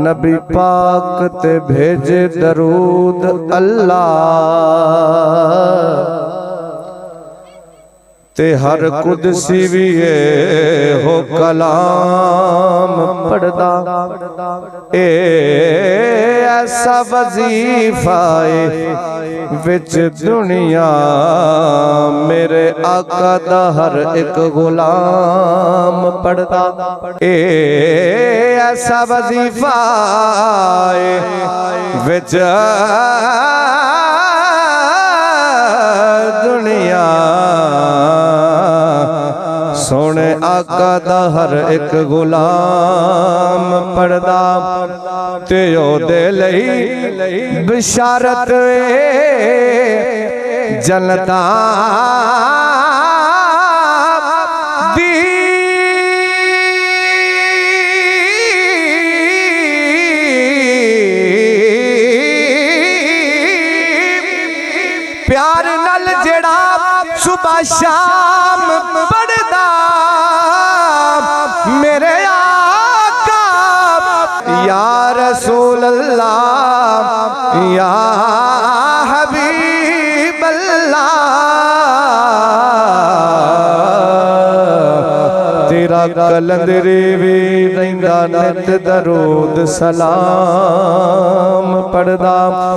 नबी पाक ते भेजे दरूद अल्लाह ते हर कुदसी भी हो कलाम पढ़दा ए ऐसा वजीफा विच दुनिया मेरे आका दा हर एक गुलाम पढ़दा ए ऐसा वजीफा विच दुनिया सोने आका दा हर एक गुलाम पढ़दा ते ओदे लई बिशारत जनता दी प्यार नल जेड़ा सुबह शाम पढ़दा मेरे आका या रसूल अल्लाह या हबीब अल्लाह तेरा कलंदरी भी रहिंदा नित दरूद सलाम पढ़दा।